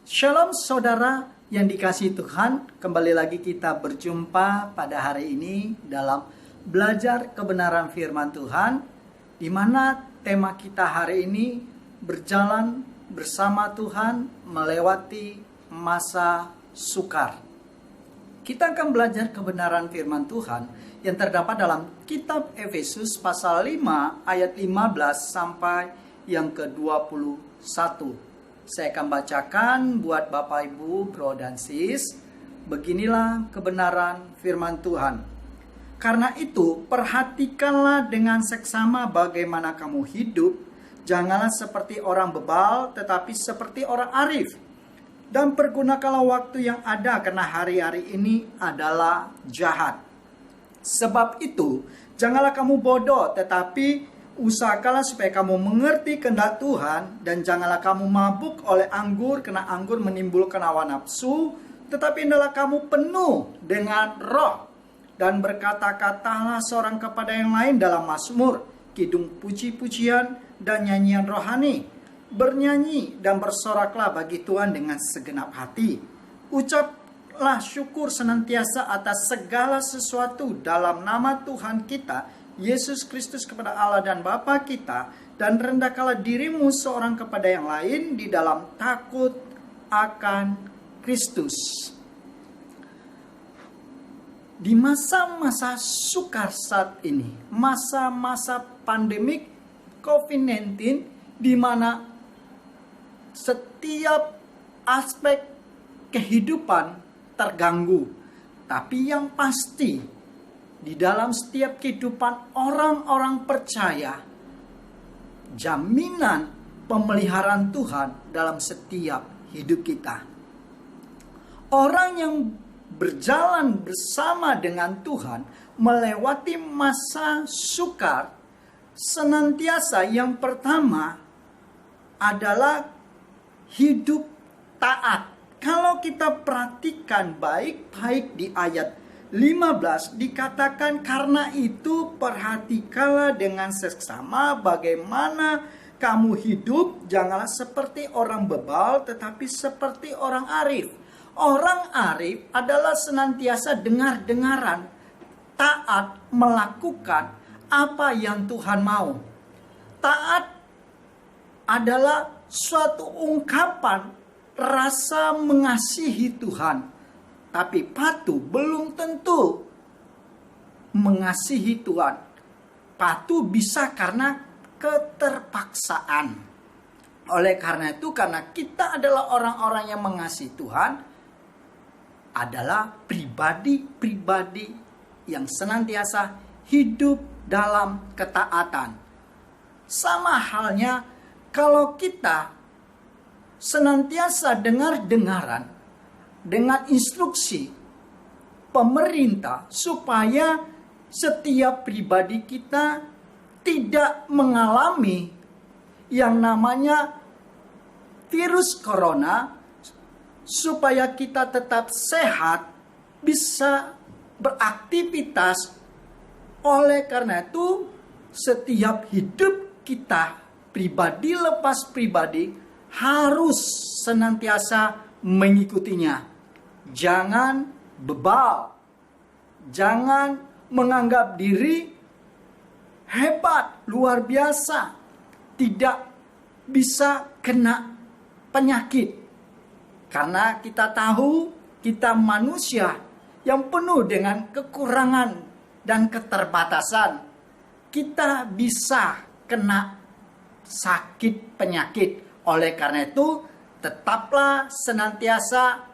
Shalom saudara yang dikasihi Tuhan, kembali lagi kita berjumpa pada hari ini dalam belajar kebenaran firman Tuhan, di mana tema kita hari ini berjalan bersama Tuhan melewati masa sukar. Kita akan belajar kebenaran firman Tuhan yang terdapat dalam kitab Efesus pasal 5 ayat 15 sampai yang ke-21. Saya akan bacakan buat Bapak, Ibu, Bro, dan Sis. Beginilah kebenaran firman Tuhan. Karena itu, perhatikanlah dengan seksama bagaimana kamu hidup. Janganlah seperti orang bebal, tetapi seperti orang arif. Dan pergunakanlah waktu yang ada, karena hari-hari ini adalah jahat. Sebab itu, janganlah kamu bodoh, tetapi usahakanlah supaya kamu mengerti kehendak Tuhan, dan janganlah kamu mabuk oleh anggur, karena anggur menimbulkan hawa nafsu, tetapi hendaklah kamu penuh dengan roh, dan berkata-katalah seorang kepada yang lain dalam mazmur, kidung puji-pujian, dan nyanyian rohani. Bernyanyi dan bersoraklah bagi Tuhan dengan segenap hati. Ucaplah syukur senantiasa atas segala sesuatu dalam nama Tuhan kita Yesus Kristus kepada Allah dan Bapa kita, dan rendahkanlah dirimu seorang kepada yang lain di dalam takut akan Kristus. Di masa-masa sukar saat ini, masa-masa pandemik COVID-19, di mana setiap aspek kehidupan terganggu, tapi yang pasti di dalam setiap kehidupan orang-orang percaya, jaminan pemeliharaan Tuhan dalam setiap hidup kita. Orang yang berjalan bersama dengan Tuhan melewati masa sukar, senantiasa yang pertama adalah hidup taat. Kalau kita perhatikan baik-baik di ayat 15 dikatakan, karena itu perhatikanlah dengan seksama bagaimana kamu hidup, janganlah seperti orang bebal tetapi seperti orang arif. Orang arif adalah senantiasa dengar-dengaran, taat melakukan apa yang Tuhan mau. Taat adalah suatu ungkapan rasa mengasihi Tuhan. Tapi patuh belum tentu mengasihi Tuhan. Patuh bisa karena keterpaksaan. Oleh karena itu, karena kita adalah orang-orang yang mengasihi Tuhan, adalah pribadi-pribadi yang senantiasa hidup dalam ketaatan. Sama halnya kalau kita senantiasa dengar-dengaran dengan instruksi pemerintah supaya setiap pribadi kita tidak mengalami yang namanya virus corona, supaya kita tetap sehat, bisa beraktivitas. Oleh karena itu, setiap hidup kita pribadi lepas pribadi harus senantiasa mengikutinya. Jangan bebal, jangan menganggap diri hebat, luar biasa, tidak bisa kena penyakit. Karena kita tahu kita manusia yang penuh dengan kekurangan dan keterbatasan. Kita bisa kena sakit penyakit. Oleh karena itu, tetaplah senantiasa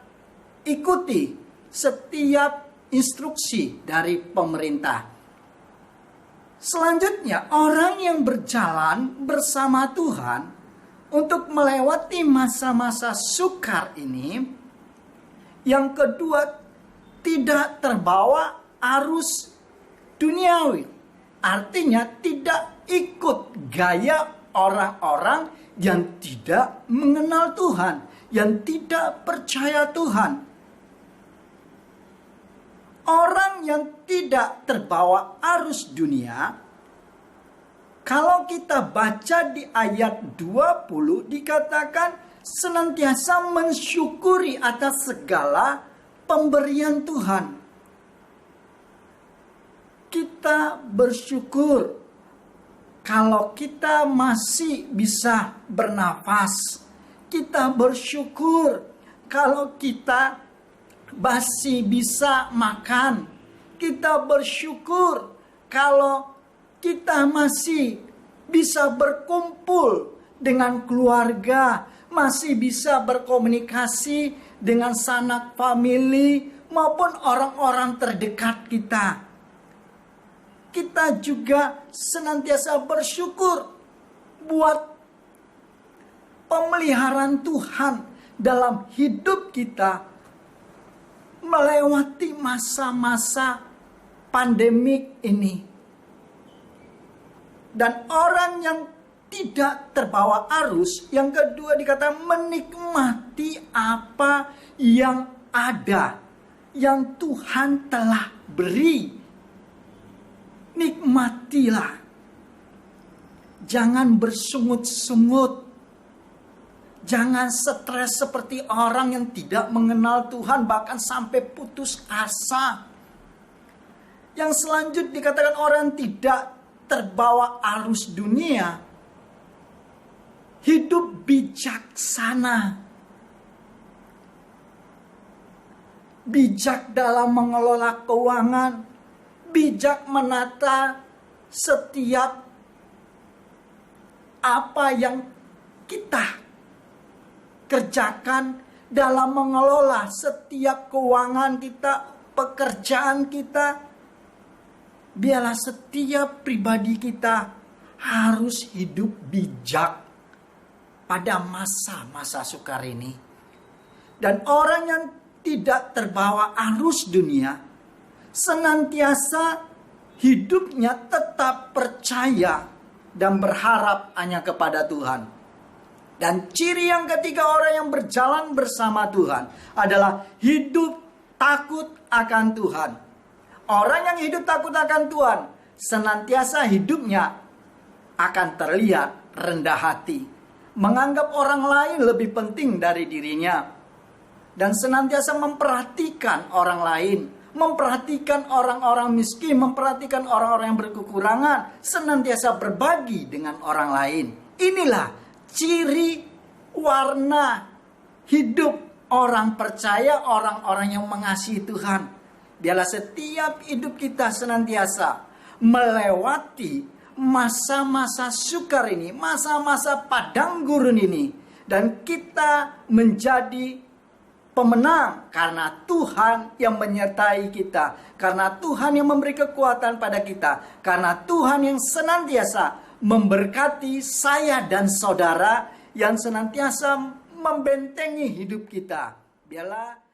ikuti setiap instruksi dari pemerintah. Selanjutnya, orang yang berjalan bersama Tuhan untuk melewati masa-masa sukar ini, yang kedua, tidak terbawa arus duniawi. Artinya tidak ikut gaya orang-orang yang tidak mengenal Tuhan, yang tidak percaya Tuhan. Orang yang tidak terbawa arus dunia, kalau kita baca di ayat 20 dikatakan senantiasa mensyukuri atas segala pemberian Tuhan. Kita bersyukur kalau kita masih bisa bernafas. Kita bersyukur kalau kita masih bisa makan. Kita bersyukur kalau kita masih bisa berkumpul dengan keluarga, masih bisa berkomunikasi dengan sanak famili maupun orang-orang terdekat kita. Kita juga senantiasa bersyukur buat pemeliharaan Tuhan dalam hidup kita melewati masa-masa pandemik ini. Dan orang yang tidak terbawa arus, yang kedua dikatakan menikmati apa yang ada, yang Tuhan telah beri. Nikmatilah. Jangan bersungut-sungut. Jangan stres seperti orang yang tidak mengenal Tuhan, bahkan sampai putus asa. Yang selanjutnya dikatakan orang yang tidak terbawa arus dunia, hidup bijaksana. Bijak dalam mengelola keuangan, bijak menata setiap apa yang kita kerjakan dalam mengelola setiap keuangan kita, pekerjaan kita. Biarlah setiap pribadi kita harus hidup bijak pada masa-masa sukar ini. Dan orang yang tidak terbawa arus dunia, senantiasa hidupnya tetap percaya dan berharap hanya kepada Tuhan. Dan ciri yang ketiga orang yang berjalan bersama Tuhan adalah hidup takut akan Tuhan. Orang yang hidup takut akan Tuhan, senantiasa hidupnya akan terlihat rendah hati, menganggap orang lain lebih penting dari dirinya, dan senantiasa memperhatikan orang lain, memperhatikan orang-orang miskin, memperhatikan orang-orang yang berkekurangan, senantiasa berbagi dengan orang lain. Inilah ciri warna hidup orang percaya, orang-orang yang mengasihi Tuhan. Biarlah setiap hidup kita senantiasa melewati masa-masa sukar ini, masa-masa padang gurun ini, dan kita menjadi pemenang karena Tuhan yang menyertai kita, karena Tuhan yang memberi kekuatan pada kita, karena Tuhan yang senantiasa memberkati saya dan saudara, yang senantiasa membentengi hidup kita. Biarlah